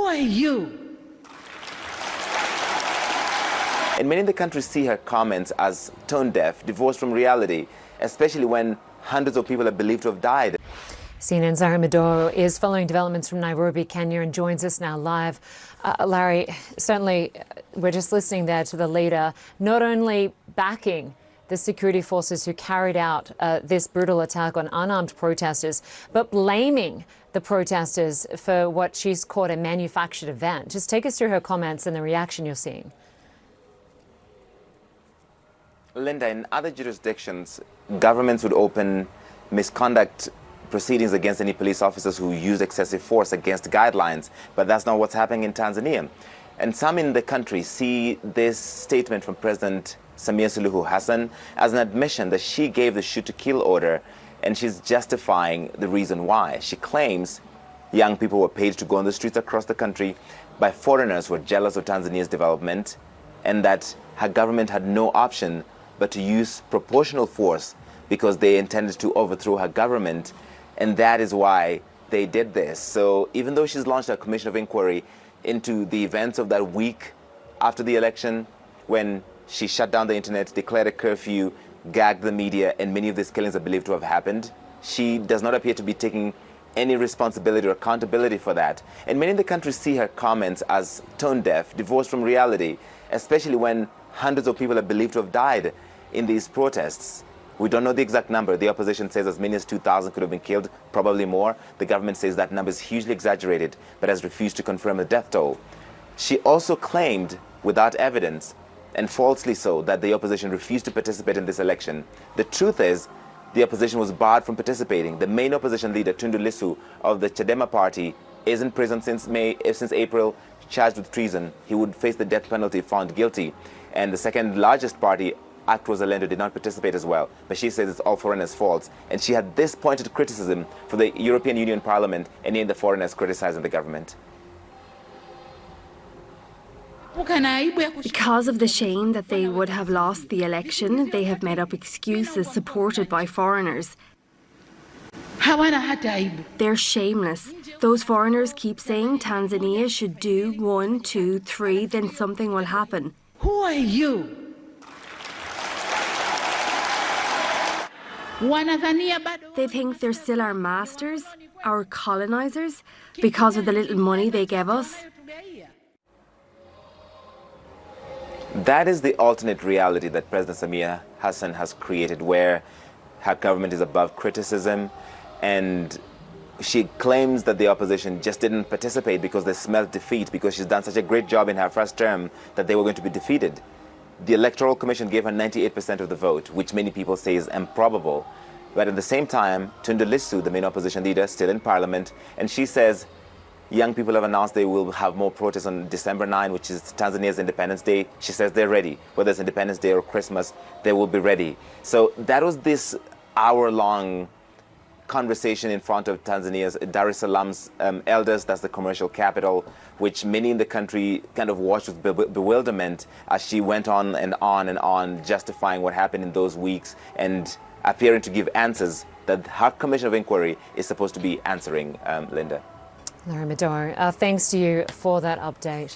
Who are you? And many in the country see her comments as tone-deaf, divorced from reality, especially when hundreds of people are believed to have died. CNN's Larry Maduro is following developments from Nairobi, Kenya, and joins us now live. Larry, certainly we're just listening there to the leader, not only backing the security forces who carried out this brutal attack on unarmed protesters, but blaming the protesters for what she's called a manufactured event. Just take us through her comments and the reaction you're seeing. Linda, in other jurisdictions, governments would open misconduct proceedings against any police officers who use excessive force against guidelines, but that's not what's happening in Tanzania. And some in the country see this statement from President Samia Suluhu Hassan as an admission that she gave the shoot-to-kill order, and she's justifying the reason why. She claims young people were paid to go on the streets across the country by foreigners who were jealous of Tanzania's development, and that her government had no option but to use proportional force because they intended to overthrow her government, and that is why they did this. So even though she's launched a commission of inquiry into the events of that week after the election, when she shut down the internet, declared a curfew, gagged the media, and many of these killings are believed to have happened, she does not appear to be taking any responsibility or accountability for that. And many in the country see her comments as tone-deaf, divorced from reality, especially when hundreds of people are believed to have died in these protests. We don't know the exact number. The opposition says as many as 2,000 could have been killed, probably more. The government says that number is hugely exaggerated, but has refused to confirm the death toll. She also claimed, without evidence, and falsely so, that the opposition refused to participate in this election. The truth is, the opposition was barred from participating. The main opposition leader, Tundu Lissu, of the Chadema party, is in prison since April, charged with treason. He would face the death penalty if found guilty. And the second largest party, Actros Alendo, did not participate as well, but she says it's all foreigners' faults. And she had this pointed criticism for the European Union Parliament and the foreigners criticizing the government. Because of the shame that they would have lost the election, they have made up excuses supported by foreigners. They're shameless. Those foreigners keep saying Tanzania should do 1, 2, 3, then something will happen. Who are you? They think they're still our masters, our colonizers, because of the little money they gave us. That is the alternate reality that President Samia Hassan has created, where her government is above criticism, and she claims that the opposition just didn't participate because they smelled defeat, because she's done such a great job in her first term that they were going to be defeated. The Electoral Commission gave her 98% of the vote, which many people say is improbable. But at the same time, Tundu Lissu, the main opposition leader, still in parliament, and she says young people have announced they will have more protests on December 9, which is Tanzania's Independence Day. She says they're ready. Whether it's Independence Day or Christmas, they will be ready. So that was this hour-long conversation in front of Tanzania's Dar es Salaam's elders, that's the commercial capital, which many in the country kind of watched with bewilderment as she went on and on and on, justifying what happened in those weeks and appearing to give answers that her commission of inquiry is supposed to be answering, Linda. Larry Maduro, thanks to you for that update.